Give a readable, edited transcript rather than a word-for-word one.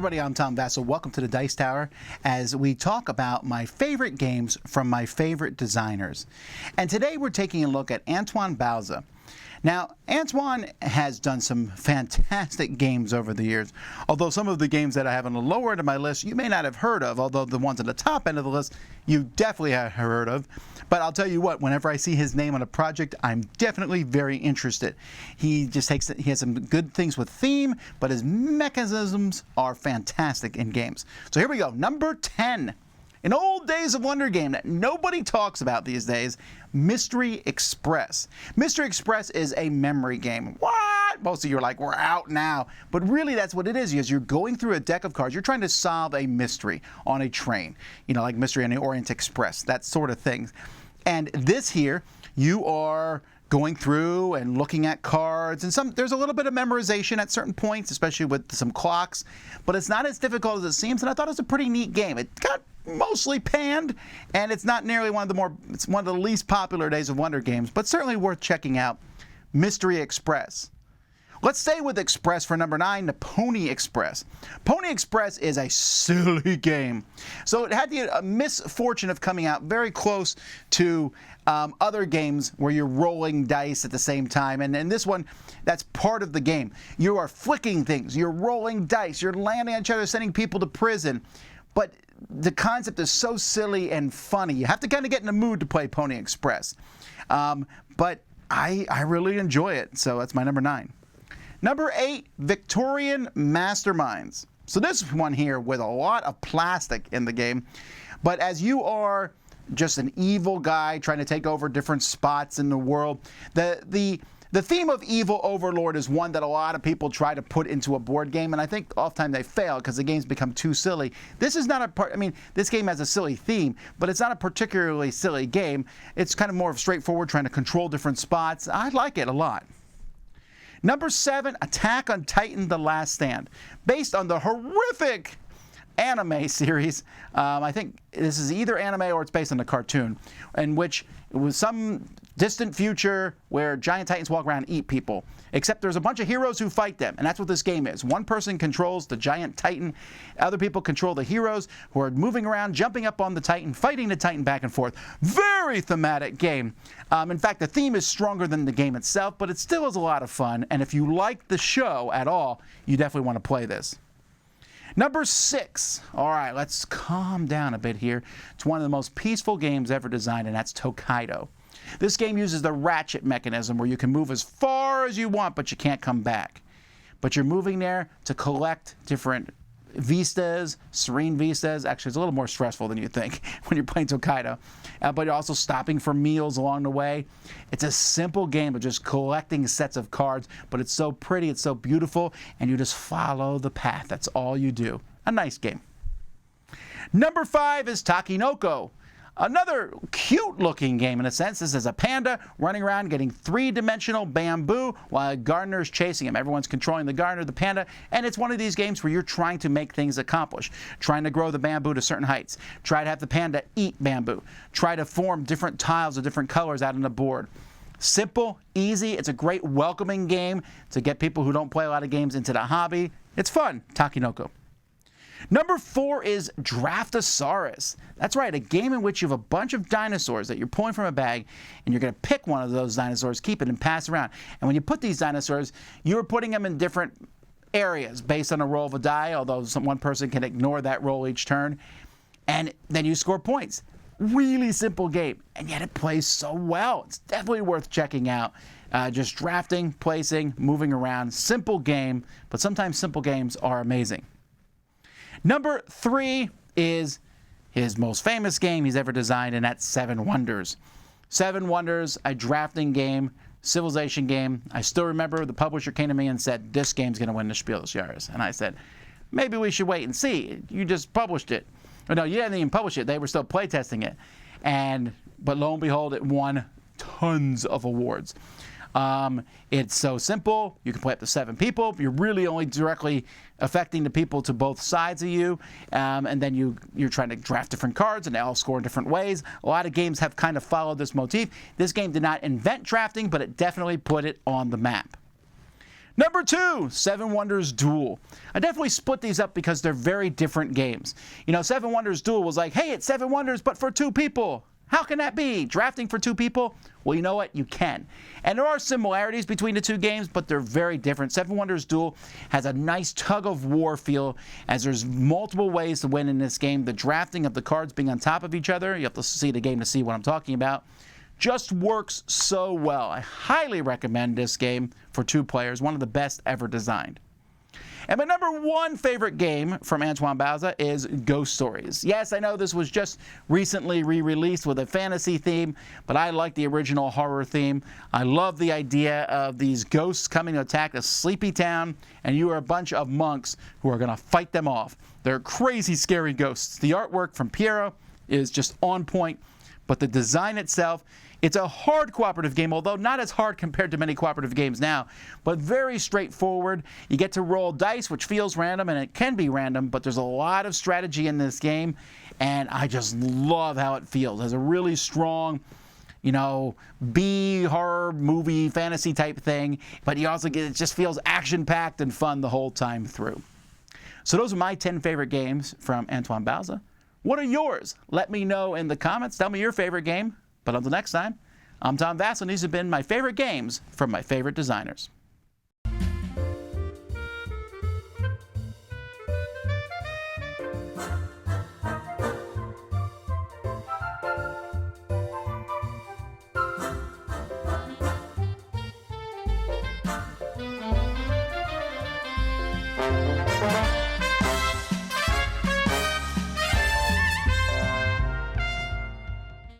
everybody, I'm Tom Vasel. Welcome to the Dice Tower as we talk about my favorite games from my favorite designers. And today we're taking a look at Antoine Bauza. Now, Antoine has done some fantastic games over the years, although some of the games that I have on the lower end of my list you may not have heard of, although the ones on the top end of the list you definitely have heard of. But I'll tell you what, whenever I see his name on a project, I'm definitely very interested. He has some good things with theme, but his mechanisms are fantastic in games. So here we go, number 10. An old Days of Wonder game that nobody talks about these days, Mystery Express. Mystery Express is a memory game. What? Most of you are like, we're out now. But really that's what it is you're going through a deck of cards. You're trying to solve a mystery on a train. You know, like Mystery on the Orient Express, that sort of thing. And this here, you are going through and looking at cards, and there's a little bit of memorization at certain points, especially with some clocks, but it's not as difficult as it seems, and I thought it was a pretty neat game. It got mostly panned, and it's not nearly it's one of the least popular Days of Wonder games, but certainly worth checking out. Mystery Express. Let's stay with Express for number 9, the Pony Express. Pony Express is a silly game. So it had the misfortune of coming out very close to other games where you're rolling dice at the same time. And in this one, that's part of the game. You are flicking things, you're rolling dice, you're landing on each other, sending people to prison. But the concept is so silly and funny. You have to kind of get in the mood to play Pony Express. But I really enjoy it, so that's my number 9. Number 8, Victorian Masterminds. So this one here with a lot of plastic in the game, but as you are just an evil guy trying to take over different spots in the world, the theme of evil overlord is one that a lot of people try to put into a board game, and I think oftentimes they fail because the games become too silly. This is not this game has a silly theme, but it's not a particularly silly game. It's kind of more straightforward, trying to control different spots. I like it a lot. Number 7, Attack on Titan: The Last Stand. Based on the horrific anime series, I think this is either anime or it's based on a cartoon, in which it was some distant future where giant titans walk around and eat people. Except there's a bunch of heroes who fight them, and that's what this game is. One person controls the giant titan, other people control the heroes who are moving around, jumping up on the titan, fighting the titan back and forth. Very thematic game. In fact, the theme is stronger than the game itself, but it still is a lot of fun, and if you like the show at all, you definitely want to play this. Number 6. All right, let's calm down a bit here. It's one of the most peaceful games ever designed, and that's Tokaido. This game uses the ratchet mechanism where you can move as far as you want, but you can't come back. But you're moving there to collect different vistas, serene vistas. Actually, it's a little more stressful than you think when you're playing Tokaido. But you're also stopping for meals along the way. It's a simple game of just collecting sets of cards, but it's so pretty, it's so beautiful, and you just follow the path. That's all you do. A nice game. Number 5 is Takinoko. Another cute-looking game in a sense. This is a panda running around getting 3-dimensional bamboo while a gardener is chasing him. Everyone's controlling the gardener, the panda, and it's one of these games where you're trying to make things accomplish. Trying to grow the bamboo to certain heights. Try to have the panda eat bamboo. Try to form different tiles of different colors out on the board. Simple, easy. It's a great welcoming game to get people who don't play a lot of games into the hobby. It's fun. Takinoko. Number 4 is Draftosaurus. That's right, a game in which you have a bunch of dinosaurs that you're pulling from a bag, and you're going to pick one of those dinosaurs, keep it, and pass around. And when you put these dinosaurs, you're putting them in different areas based on a roll of a die, although one person can ignore that roll each turn. And then you score points. Really simple game, and yet it plays so well. It's definitely worth checking out. Just drafting, placing, moving around. Simple game, but sometimes simple games are amazing. Number 3 is his most famous game he's ever designed, and that's 7 Wonders. 7 Wonders, a drafting game, civilization game. I still remember the publisher came to me and said, this game's going to win the Spiel des Jahres. And I said, maybe we should wait and see. You just published it. Oh, no, you didn't even publish it. They were still playtesting it. But lo and behold, it won tons of awards. It's so simple. You can play up to 7 people. You're really only directly affecting the people to both sides of you. And then you're trying to draft different cards, and they all score in different ways. A lot of games have kind of followed this motif. This game did not invent drafting, but it definitely put it on the map. Number 2, Seven Wonders Duel. I definitely split these up because they're very different games. You know, Seven Wonders Duel was like, hey, it's 7 Wonders, but for 2 people. How can that be? Drafting for 2 people? Well, you know what? You can. And there are similarities between the 2 games, but they're very different. Seven Wonders Duel has a nice tug-of-war feel, as there's multiple ways to win in this game. The drafting of the cards being on top of each other, you have to see the game to see what I'm talking about, just works so well. I highly recommend this game for 2 players, one of the best ever designed. And my number 1 favorite game from Antoine Bauza is Ghost Stories. Yes, I know this was just recently re-released with a fantasy theme, but I like the original horror theme. I love the idea of these ghosts coming to attack a sleepy town, and you are a bunch of monks who are going to fight them off. They're crazy, scary ghosts. The artwork from Piero is just on point, but the design itself, it's a hard cooperative game, although not as hard compared to many cooperative games now, but very straightforward. You get to roll dice, which feels random, and it can be random, but there's a lot of strategy in this game, and I just love how it feels. It has a really strong, you know, B horror movie fantasy type thing, but you also get, it just feels action-packed and fun the whole time through. So those are my 10 favorite games from Antoine Bauza. What are yours? Let me know in the comments. Tell me your favorite game. But until next time, I'm Tom Vasel, and these have been my favorite games from my favorite designers.